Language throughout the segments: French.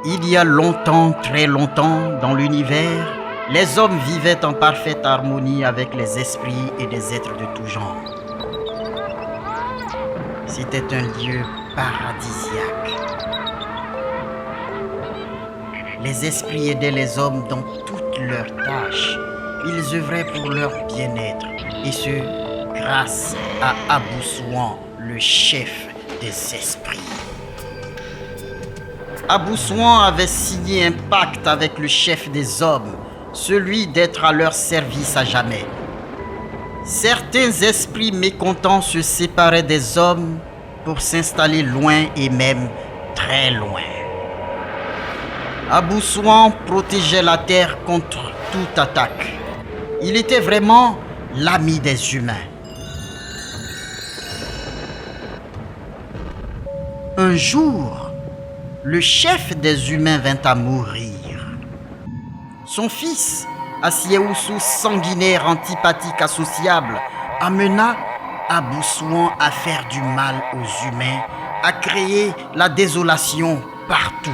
Il y a longtemps, très longtemps, dans l'univers, les hommes vivaient en parfaite harmonie avec les esprits et des êtres de tout genre. C'était un lieu paradisiaque. Les esprits aidaient les hommes dans toutes leurs tâches. Ils œuvraient pour leur bien-être, et ce, grâce à Abou-Souan, le chef des esprits. Abou-Souan avait signé un pacte avec le chef des hommes, celui d'être à leur service à jamais. Certains esprits mécontents se séparaient des hommes pour s'installer loin et même très loin. Abou-Souan protégeait la terre contre toute attaque. Il était vraiment l'ami des humains. Un jour, le chef des humains vint à mourir. Son fils, Assieoussou, sanguinaire, antipathique, associable, amena Abou-Souan à faire du mal aux humains, à créer la désolation partout.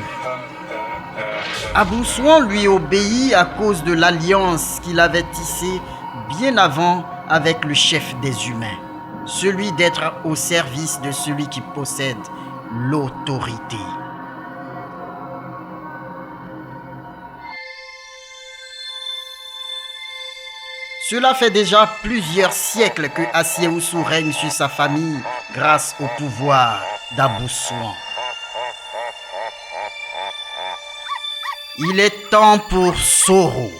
Abou-Souan lui obéit à cause de l'alliance qu'il avait tissée bien avant avec le chef des humains, celui d'être au service de celui qui possède l'autorité. Cela fait déjà plusieurs siècles que Assieoussou règne sur sa famille grâce au pouvoir d'Abou-Souan. Il est temps pour Soro,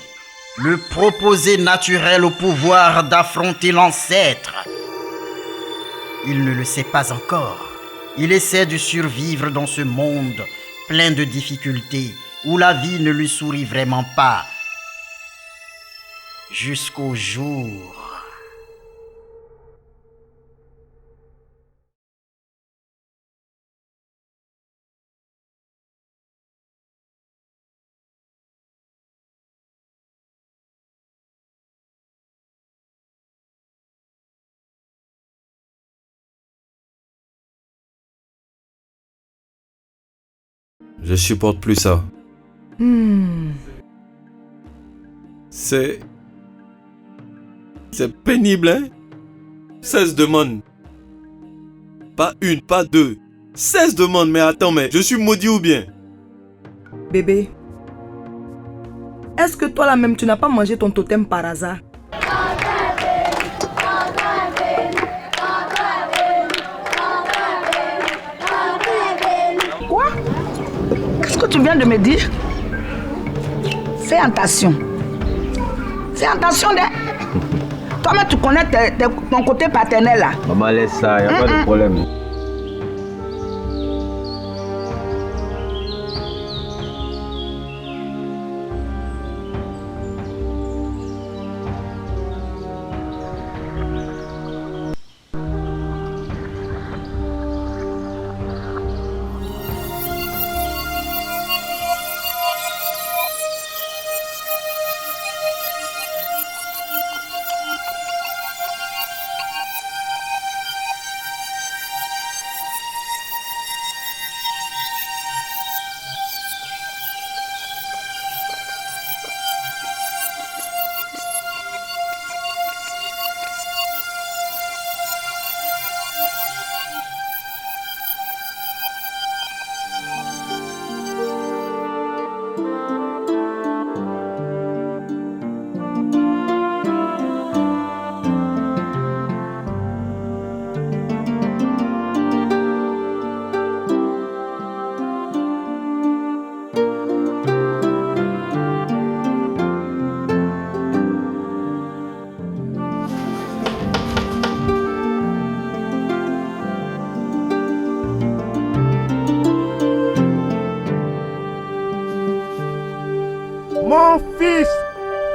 le proposé naturel au pouvoir, d'affronter l'ancêtre. Il ne le sait pas encore. Il essaie de survivre dans ce monde plein de difficultés où la vie ne lui sourit vraiment pas. Jusqu'au jour... Je supporte plus ça. C'est pénible, hein? 16 demandes. Pas une, pas deux. 16 demandes, mais attends, mais je suis maudit ou bien? Bébé, est-ce que toi là même tu n'as pas mangé ton totem par hasard? Quoi? Qu'est-ce que tu viens de me dire? Fais attention. Fais attention, toi-même tu connais ton côté paternel là. Maman, laisse ça, il n'y a pas de problème. Mon fils,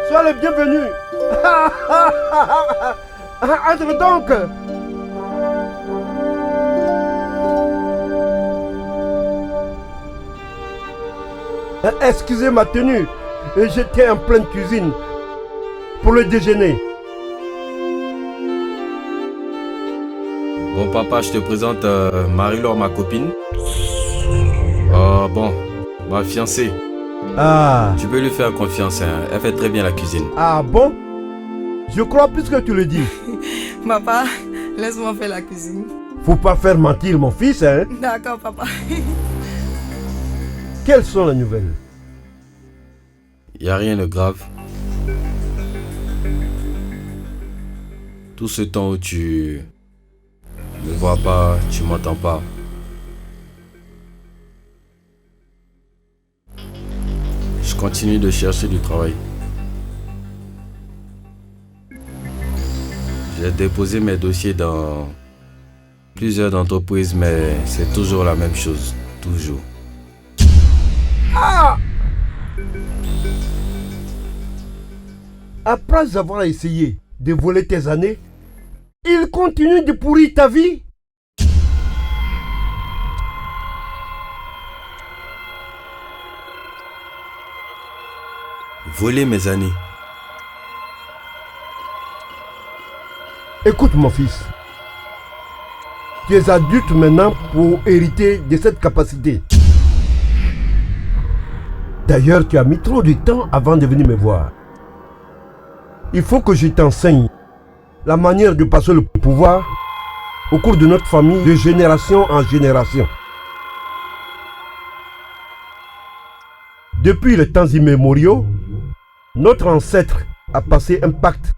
sois le bienvenu. Entre donc. Excusez ma tenue, j'étais en pleine cuisine pour le déjeuner. Bon papa, je te présente Marie-Laure, ma copine. Bon, Ma fiancée. Ah. Tu peux lui faire confiance, hein. Elle fait très bien la cuisine. Ah bon? Je crois plus que tu le dis. Papa, laisse-moi faire la cuisine. Faut pas faire mentir mon fils, hein? D'accord, papa. Quelles sont les nouvelles? Y a rien de grave. Tout ce temps où tu me vois pas, tu m'entends pas. Je continue de chercher du travail. J'ai déposé mes dossiers dans plusieurs entreprises, mais c'est toujours la même chose. Toujours. Ah! Après avoir essayé de voler tes années, il continue de pourrir ta vie? Voler mes années. Écoute mon fils, tu es adulte maintenant pour hériter de cette capacité. D'ailleurs, tu as mis trop de temps avant de venir me voir. Il faut que je t'enseigne la manière de passer le pouvoir au cours de notre famille de génération en génération. Depuis les temps immémoriaux, notre ancêtre a passé un pacte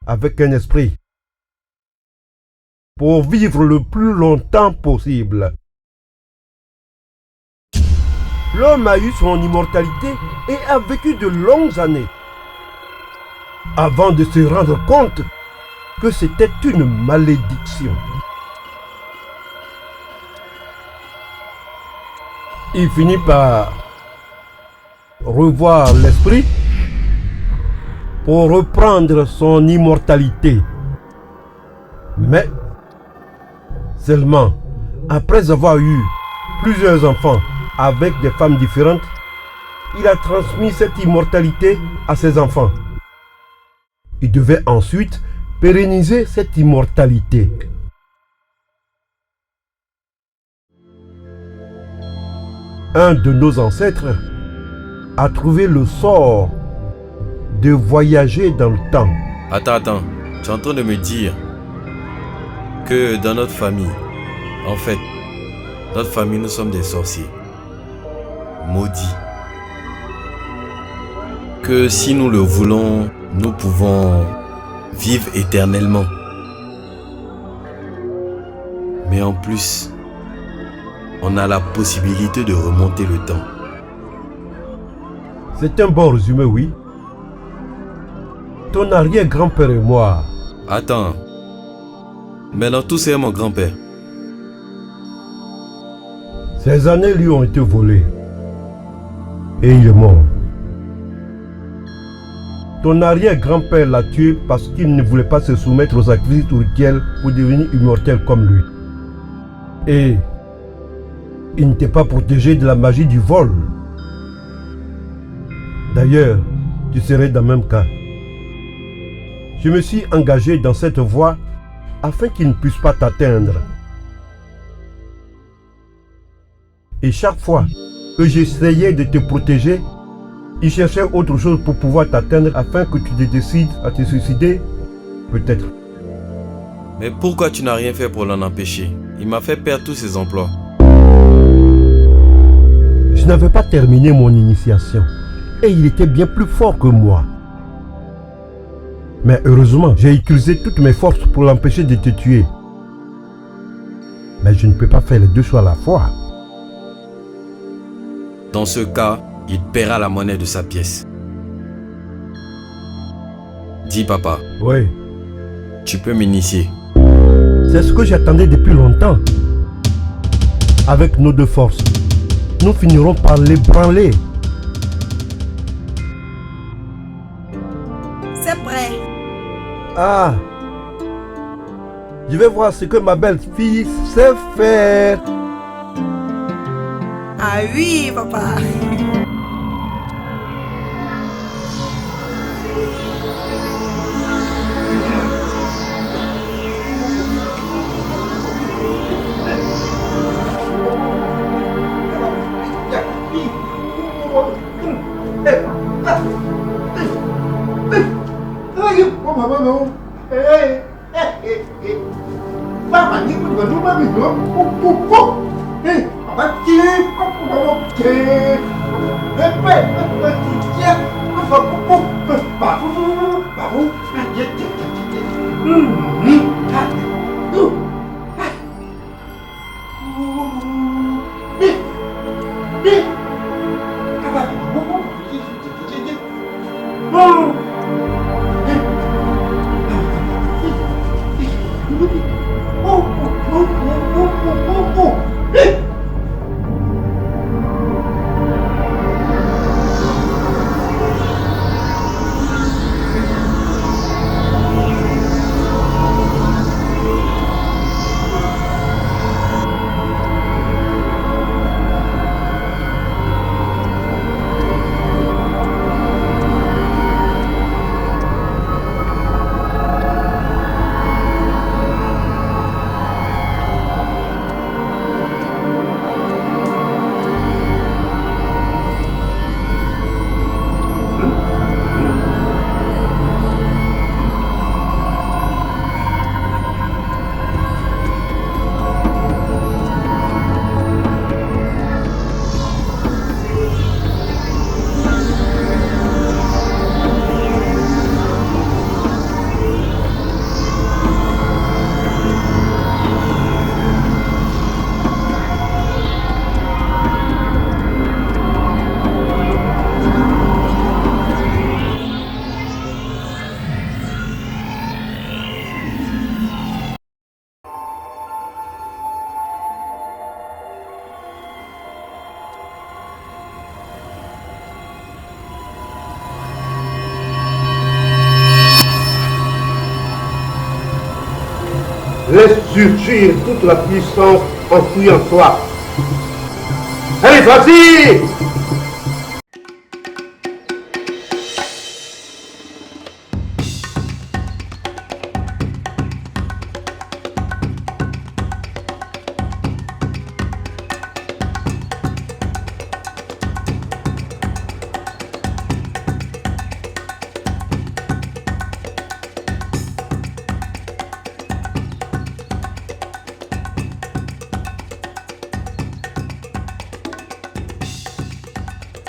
avec un esprit pour vivre le plus longtemps possible. L'homme a eu son immortalité et a vécu de longues années avant de se rendre compte que c'était une malédiction. Il finit par revoir l'esprit pour reprendre son immortalité. Mais seulement après avoir eu plusieurs enfants avec des femmes différentes, il a transmis cette immortalité à ses enfants. Il devait ensuite pérenniser cette immortalité. Un de nos ancêtres a trouvé le sort de voyager dans le temps. Attends. Tu es en train de me dire que dans notre famille, en fait, notre famille, nous sommes des sorciers. Maudits. Que si nous le voulons, nous pouvons vivre éternellement. Mais en plus, on a la possibilité de remonter le temps. C'est un bon résumé, oui. Ton arrière-grand-père et moi. Attends. Maintenant, tout c'est mon grand-père. Ces années lui ont été volées. Et il est mort. Ton arrière-grand-père l'a tué parce qu'il ne voulait pas se soumettre aux sacrifices rituels pour devenir immortel comme lui. Et il n'était pas protégé de la magie du vol. D'ailleurs, tu serais dans le même cas. Je me suis engagé dans cette voie afin qu'il ne puisse pas t'atteindre. Et chaque fois que j'essayais de te protéger, il cherchait autre chose pour pouvoir t'atteindre afin que tu te décides à te suicider, peut-être. Mais pourquoi tu n'as rien fait pour l'en empêcher? Il m'a fait perdre tous ses emplois. Je n'avais pas terminé mon initiation et il était bien plus fort que moi. Mais heureusement, j'ai utilisé toutes mes forces pour l'empêcher de te tuer. Mais je ne peux pas faire les deux choses à la fois. Dans ce cas, il paiera la monnaie de sa pièce. Dis papa, Oui, tu peux m'initier. c'est ce que j'attendais depuis longtemps. Avec nos deux forces, nous finirons par l'ébranler. C'est prêt. Ah, je vais voir ce que ma belle-fille sait faire. Ah oui, papa. Laisse surgir toute la puissance enfouie en toi. Allez, vas-y!